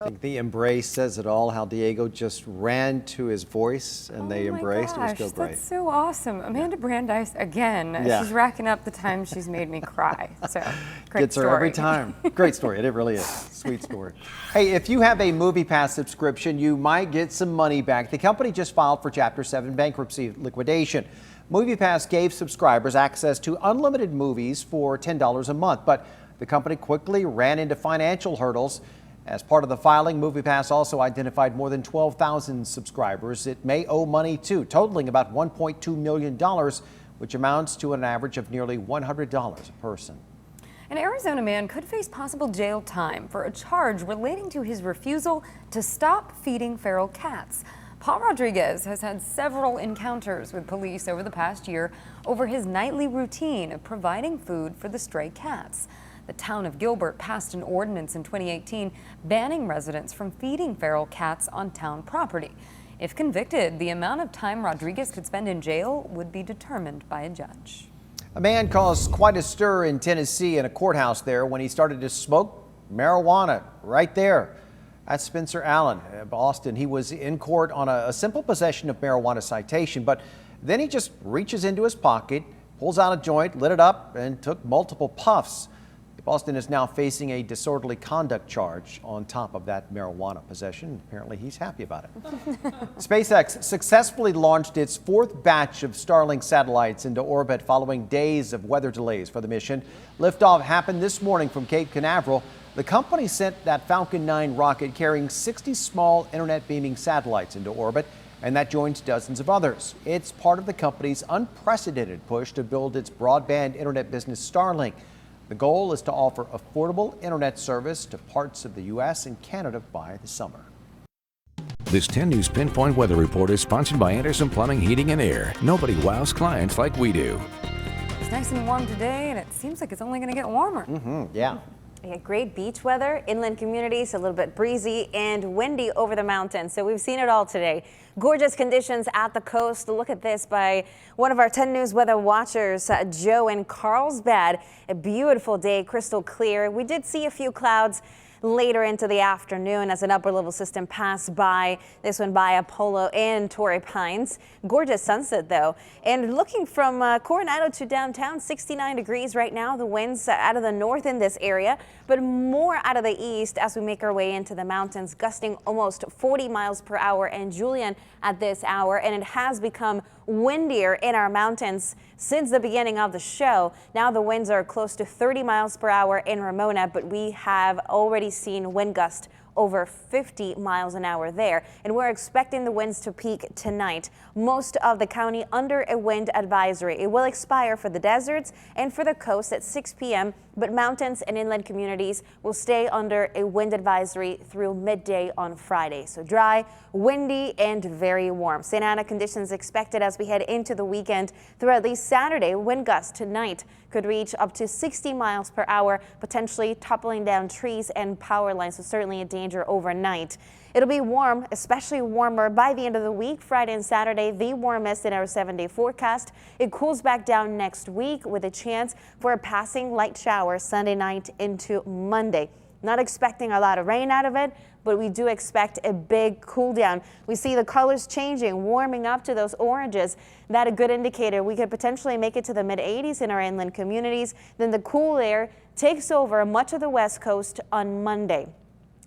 I think the embrace says it all, how Diego just ran to his voice and they embraced. Gosh, it was so great. That's so awesome. Amanda Brandeis, again, she's racking up the time she's made me cry. So, great Gets her story. every time. Great story. It really is. Sweet story. Hey, if you have a MoviePass subscription, you might get some money back. The company just filed for Chapter 7 bankruptcy liquidation. MoviePass gave subscribers access to unlimited movies for $10 a month, but the company quickly ran into financial hurdles. As part of the filing, MoviePass also identified more than 12,000 subscribers it may owe money to, totaling about $1.2 million, which amounts to an average of nearly $100 a person. An Arizona man could face possible jail time for a charge relating to his refusal to stop feeding feral cats. Paul Rodriguez has had several encounters with police over the past year over his nightly routine of providing food for the stray cats. The town of Gilbert passed an ordinance in 2018 banning residents from feeding feral cats on town property. If convicted, the amount of time Rodriguez could spend in jail would be determined by a judge. A man caused quite a stir in Tennessee in a courthouse there when he started to smoke marijuana right there. That's Spencer Allen of Austin. He was in court on a simple possession of marijuana citation, but then he just reaches into his pocket, pulls out a joint, lit it up, and took multiple puffs. Austin is now facing a disorderly conduct charge on top of that marijuana possession. Apparently he's happy about it. SpaceX successfully launched its fourth batch of Starlink satellites into orbit following days of weather delays for the mission. Liftoff happened this morning from Cape Canaveral. The company sent that Falcon 9 rocket carrying 60 small internet beaming satellites into orbit, and that joins dozens of others. It's part of the company's unprecedented push to build its broadband internet business Starlink. The goal is to offer affordable internet service to parts of the U.S. and Canada by the summer. This 10 News Pinpoint Weather Report is sponsored by Anderson Plumbing, Heating and Air. Nobody wows clients like we do. It's nice and warm today, and it seems like it's only going to get warmer. Yeah. We had great beach weather, inland communities, a little bit breezy and windy over the mountains. So we've seen it all today. Gorgeous conditions at the coast. Look at this by one of our 10 News weather watchers, Joe in Carlsbad. A beautiful day, crystal clear. We did see a few clouds later into the afternoon as an upper level system passed by. This one by Apollo and Torrey Pines. Gorgeous sunset though. And looking from Coronado to downtown, 69 degrees right now. The winds out of the north in this area, but more out of the east as we make our way into the mountains, gusting almost 40 miles per hour. And Julian at this hour, and it has become windier in our mountains since the beginning of the show. Now the winds are close to 30 miles per hour in Ramona, but we have already seen wind gusts over 50 miles an hour there, and we're expecting the winds to peak tonight. Most of the county under a wind advisory. It will expire for the deserts and for the coast at 6 p.m., but mountains and inland communities will stay under a wind advisory through midday on Friday. So dry, windy, and very warm. Santa Ana conditions expected as we head into the weekend. Through at least Saturday, wind gusts tonight could reach up to 60 miles per hour, potentially toppling down trees and power lines, so certainly a danger overnight. It'll be warm, especially warmer by the end of the week. Friday and Saturday, the warmest in our 7-day forecast. It cools back down next week with a chance for a passing light shower Sunday night into Monday. Not expecting a lot of rain out of it, but we do expect a big cool down. We see the colors changing, warming up to those oranges. That a good indicator we could potentially make it to the mid-80s in our inland communities. Then the cool air takes over much of the west coast on Monday.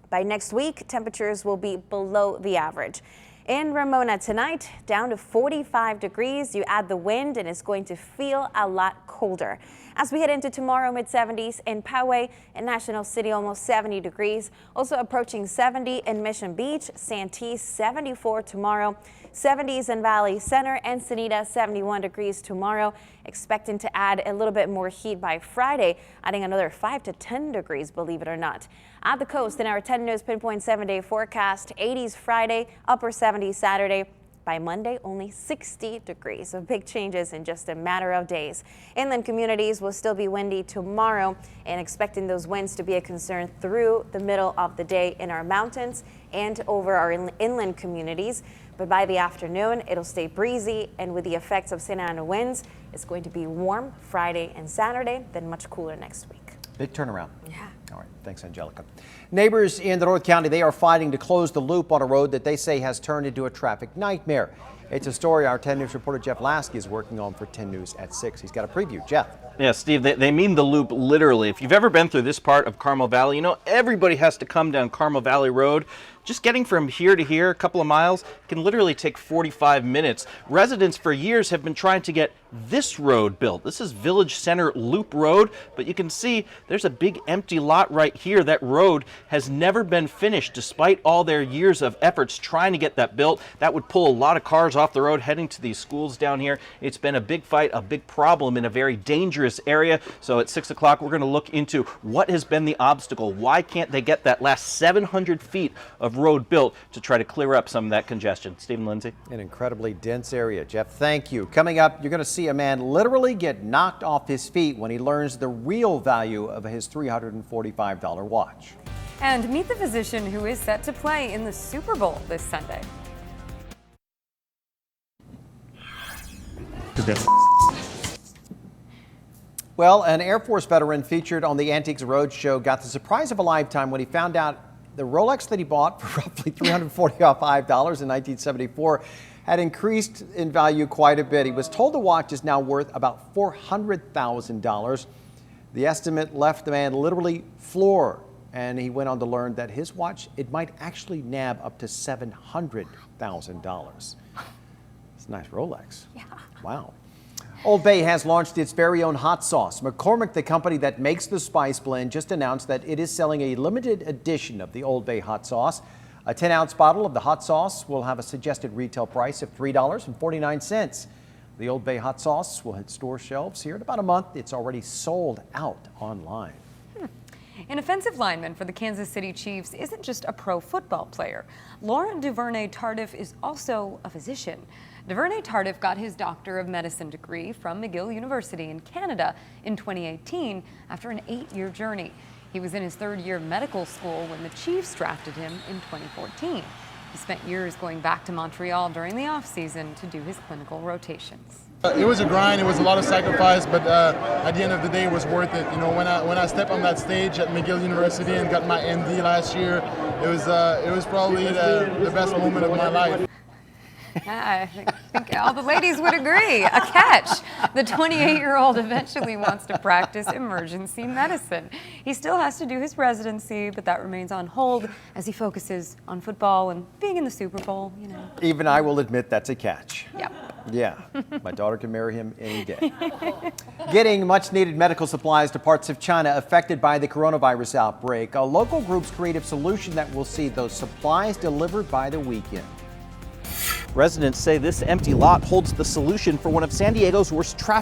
By next week, temperatures will be below the average. In Ramona tonight, down to 45 degrees. You add the wind and it's going to feel a lot colder. As we head into tomorrow, mid-70s in Poway and National City, almost 70 degrees. Also approaching 70 in Mission Beach, Santee, 74 tomorrow. 70s in Valley Center and Sonita, 71 degrees tomorrow. Expecting to add a little bit more heat by Friday, adding another 5 to 10 degrees, believe it or not. At the coast in our 10 News Pinpoint 7-day forecast, 80s Friday, upper 70s Saturday. By Monday, only 60 degrees. So big changes in just a matter of days. Inland communities will still be windy tomorrow, and expecting those winds to be a concern through the middle of the day in our mountains and over our inland communities. But by the afternoon, it'll stay breezy, and with the effects of Santa Ana winds, it's going to be warm Friday and Saturday, then much cooler next week. Big turnaround. Yeah. All right, thanks, Angelica. Neighbors in the North County, they are fighting to close the loop on a road that they say has turned into a traffic nightmare. It's a story our 10 News reporter Jeff Lasky is working on for 10 News at 6. He's got a preview. Jeff. Yeah, Steve, they mean the loop literally. If you've ever been through this part of Carmel Valley, you know everybody has to come down Carmel Valley Road. Just getting from here to here, a couple of miles, can literally take 45 minutes. Residents for years have been trying to get this road built. This is Village Center Loop Road, but you can see there's a big empty lot right here. That road has never been finished despite all their years of efforts trying to get that built. That would pull a lot of cars off the road heading to these schools down here. It's been a big fight, a big problem in a very dangerous area. So at 6 o'clock, we're going to look into what has been the obstacle. Why can't they get that last 700 feet of road built to try to clear up some of that congestion? Stephen Lindsay. An incredibly dense area. Jeff, thank you. Coming up, you're going to see a man literally get knocked off his feet when he learns the real value of his $345 watch. And meet the physician who is set to play in the Super Bowl this Sunday. Well, an Air Force veteran featured on the Antiques Roadshow got the surprise of a lifetime when he found out the Rolex that he bought for roughly $345 in 1974 had increased in value quite a bit. He was told the watch is now worth about $400,000. The estimate left the man literally floored, and he went on to learn that his watch, it might actually nab up to $700,000. It's a nice Rolex. Yeah. Wow. Old Bay has launched its very own hot sauce. McCormick, the company that makes the spice blend, just announced that it is selling a limited edition of the Old Bay hot sauce. A 10-ounce bottle of the hot sauce will have a suggested retail price of $3.49. The Old Bay hot sauce will hit store shelves here in about a month. It's already sold out online. An offensive lineman for the Kansas City Chiefs isn't just a pro football player. Laurent Duvernay-Tardif is also a physician. Duvernay-Tardif got his Doctor of Medicine degree from McGill University in Canada in 2018 after an 8-year journey. He was in his 3rd year of medical school when the Chiefs drafted him in 2014. He spent years going back to Montreal during the off-season to do his clinical rotations. It was a grind, it was a lot of sacrifice, but at the end of the day, it was worth it. You know, when I stepped on that stage at McGill University and got my MD last year, it was probably the best moment of my life. I think all the ladies would agree. A catch. The 28-year-old eventually wants to practice emergency medicine. He still has to do his residency, but that remains on hold as he focuses on football and being in the Super Bowl, you know. Even I will admit that's a catch. Yep. Yeah, my daughter can marry him any day. Getting much needed medical supplies to parts of China affected by the coronavirus outbreak. A local group's creative solution that will see those supplies delivered by the weekend. Residents say this empty lot holds the solution for one of San Diego's worst traffic